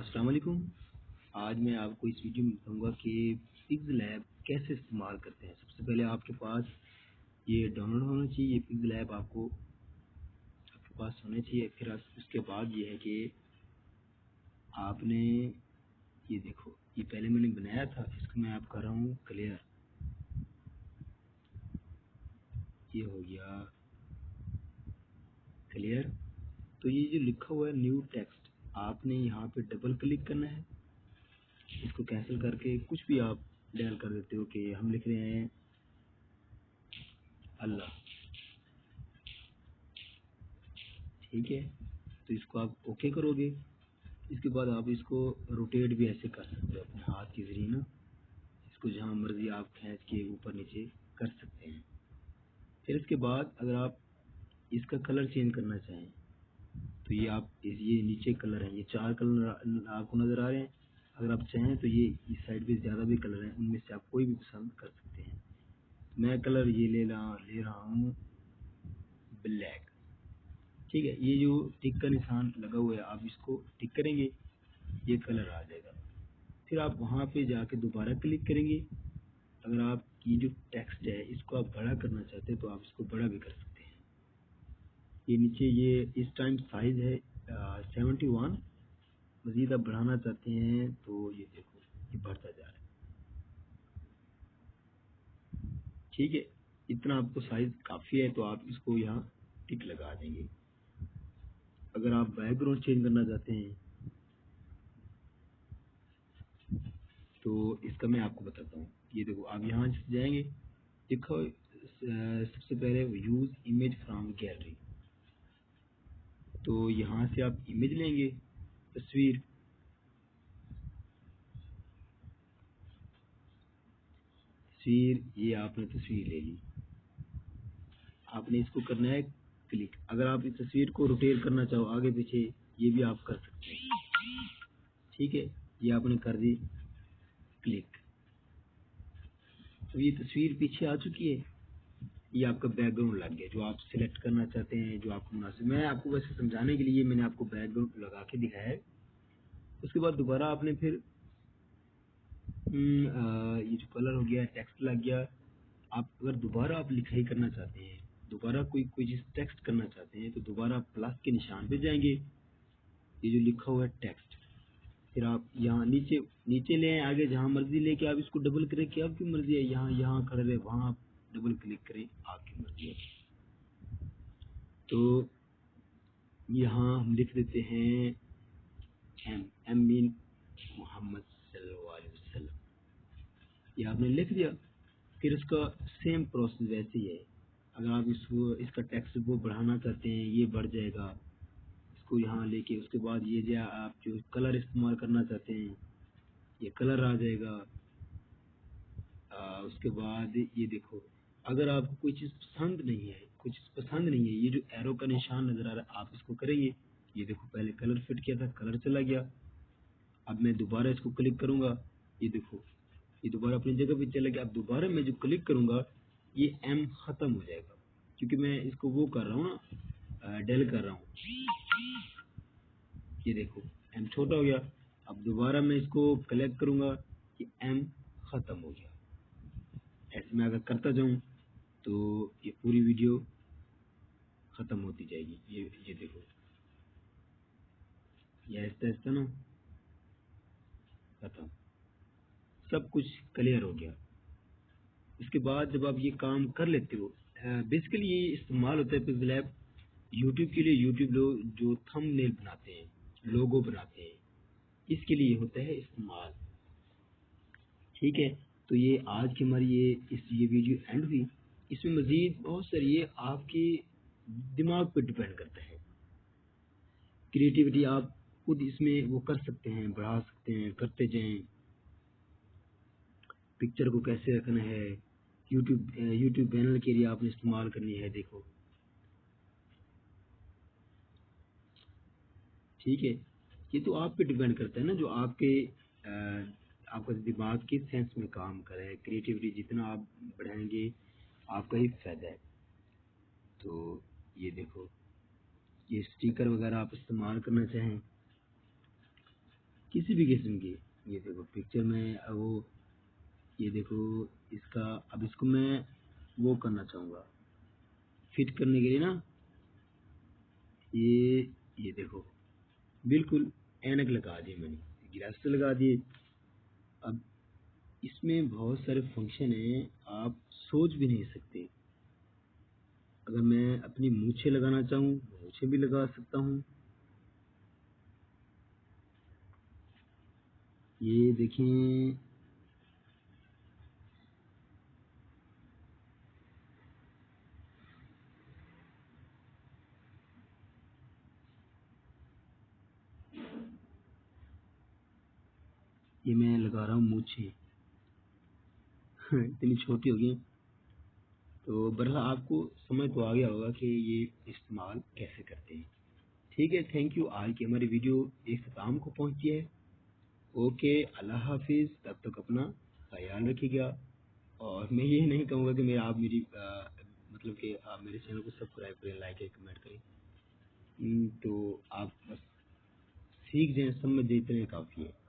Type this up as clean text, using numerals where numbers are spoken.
अस्सलाम वालेकुम। आज मैं आपको इस वीडियो में बताऊंगा कि पिक्सलैब कैसे इस्तेमाल करते हैं। सबसे पहले आपके पास ये डाउनलोड होना चाहिए, ये पिक्सलैब आपके पास होना चाहिए। फिर उसके बाद ये है कि आपने ये देखो, ये पहले मैंने बनाया था, इसको मैं आप कर रहा हूँ क्लियर। ये हो गया क्लियर। तो ये जो लिखा हुआ है न्यू टेक्स्ट, आपने यहाँ पे डबल क्लिक करना है। इसको कैंसिल करके कुछ भी आप डायल कर देते हो कि हम लिख रहे हैं अल्लाह, ठीक है। तो इसको आप ओके करोगे। इसके बाद आप इसको रोटेट भी ऐसे कर सकते हो अपने हाथ के जरिए ना, इसको जहाँ मर्जी आप खींच के ऊपर नीचे कर सकते हैं। फिर इसके बाद अगर आप इसका कलर चेंज करना चाहें तो ये आप ये नीचे कलर हैं, ये 4 कलर आपको नज़र आ रहे हैं। अगर आप चाहें तो ये इस साइड पे ज़्यादा भी कलर हैं, उनमें से आप कोई भी पसंद कर सकते हैं। तो मैं कलर ये ले रहा हूँ ब्लैक, ठीक है। ये जो टिक का निशान लगा हुआ है, आप इसको टिक करेंगे, ये कलर आ जाएगा। फिर आप वहाँ पे जाके दोबारा क्लिक करेंगे। अगर आप ये जो टेक्स्ट है इसको आप बड़ा करना चाहते हैं तो आप इसको बड़ा भी कर सकते हैं। ये नीचे ये इस टाइम साइज है 71। मज़ीद आप बढ़ाना चाहते हैं तो ये देखो, ये बढ़ता जा रहा है, ठीक है। इतना आपको साइज काफ़ी है तो आप इसको यहाँ टिक लगा देंगे। अगर आप बैकग्राउंड चेंज करना चाहते हैं तो इसका मैं आपको बताता हूँ। ये देखो, आप यहाँ जाएंगे, देखो सबसे पहले यूज़ इमेज फ्रॉम गैलरी। तो यहाँ से आप इमेज लेंगे, तस्वीर। ये आपने तस्वीर ले ली, आपने इसको करना है क्लिक। अगर आप इस तस्वीर को रोटेट करना चाहो आगे पीछे, ये भी आप कर सकते हैं, ठीक है। ये आपने कर दी क्लिक, तो ये तस्वीर पीछे आ चुकी है। ये आपका बैकग्राउंड लग गया, जो आप सिलेक्ट करना चाहते हैं, जो आपको मुनासिब। मैं आपको वैसे समझाने के लिए मैंने आपको बैकग्राउंड लगा के दिखाया है। उसके बाद दोबारा आपने फिर ये जो कलर हो गया, टेक्स्ट लग गया। आप अगर दोबारा आप लिखाई करना चाहते हैं, दोबारा कोई चीज़ टेक्स्ट करना चाहते हैं, तो दोबारा आप प्लस के निशान पे जाएंगे, ये जो लिखा हुआ है टेक्स्ट। फिर आप यहाँ नीचे नीचे ले आए, आगे जहाँ मर्जी लेके आप इसको डबल क्लिक किया, आपकी मर्जी है। यहाँ खड़े रहे, वहाँ आप डबल क्लिक करें, आपकी मर्जी है। तो यहाँ हम लिख देते हैं एम मीन मोहम्मद सल्लल्लाहु अलैहि वसल्लम। ये आपने लिख दिया। फिर इसका सेम प्रोसेस वैसे ही है। अगर आप इसका टेक्स्ट वो बढ़ाना चाहते हैं, ये बढ़ जाएगा। इसको यहाँ लेके उसके बाद ये जो आप जो कलर इस्तेमाल करना चाहते हैं, ये कलर आ जाएगा। उसके बाद ये देखो, अगर आपको कोई चीज़ पसंद नहीं है, ये जो एरो का निशान नज़र आ रहा है, आप इसको करेंगे। ये देखो, पहले कलर फिट किया था, कलर चला गया। अब मैं दोबारा इसको क्लिक करूँगा, ये देखो, ये दोबारा अपनी जगह पे चला गया। अब दोबारा मैं जो क्लिक करूँगा, ये एम ख़त्म हो जाएगा, क्योंकि मैं इसको वो कर रहा हूँ ना, डेल कर रहा हूँ। ये देखो, एम छोटा हो गया। अब दोबारा मैं इसको क्लिक करूँगा, ये एम ख़त्म हो गया। ऐसे मैं अगर करता जाऊँ तो ये पूरी वीडियो ख़त्म होती जाएगी। ये देखो, ये आहिस्ता आहिस्ता ना ख़त्म, सब कुछ क्लियर हो गया। इसके बाद जब आप ये काम कर लेते हो, बेसिकली ये इस्तेमाल होता है पिक्सलैब यूट्यूब के लिए। यूट्यूब लोग जो थंबनेल बनाते हैं, लोगो बनाते हैं, इसके लिए होता है इस्तेमाल, ठीक है। तो ये आज की हमारी ये वीडियो एंड हुई। इसमें मज़ीद बहुत सारी, ये आपके दिमाग पर डिपेंड करता है। क्रिएटिविटी आप खुद इसमें वो कर सकते हैं, बढ़ा सकते हैं, करते जाएं। पिक्चर को कैसे रखना है, यूट्यूब बैनर के लिए आपने इस्तेमाल करनी है, देखो, ठीक है। ये तो आप पे डिपेंड करता है ना, जो आपका दिमाग किस सेंस में काम करे। क्रिएटिविटी जितना आप बढ़ाएंगे, आपका ही फायदा है। तो ये देखो, ये स्टिकर वगैरह आप इस्तेमाल करना चाहें किसी भी किस्म की। ये देखो पिक्चर में वो, ये देखो इसका, अब इसको मैं वो करना चाहूँगा फिट करने के लिए ना, ये देखो बिल्कुल ऐनक लगा दी मैंने, गिलास तो लगा दिए। अब इसमें बहुत सारे फंक्शन हैं, आप सोच भी नहीं सकते। अगर मैं अपनी मूछें लगाना चाहूँ मूछें भी लगा सकता हूँ। ये देखें, ये मैं लगा रहा हूँ मूछें। इतनी छोटी हो गई। तो बरहा आपको समझ तो आ गया होगा कि ये इस्तेमाल कैसे करते हैं। ठीक है, थैंक यू। आज की हमारी वीडियो इख्तिताम को पहुंची है। ओके, अल्लाह हाफिज़। तब तक अपना ख्याल रखिएगा। और मैं ये नहीं कहूँगा कि आप मेरी मतलब कि आप मेरे चैनल को सब्सक्राइब करें, लाइक करें, कमेंट करें। तो आप बस सीख जाएं, समझ जाए, इतने काफ़ी है।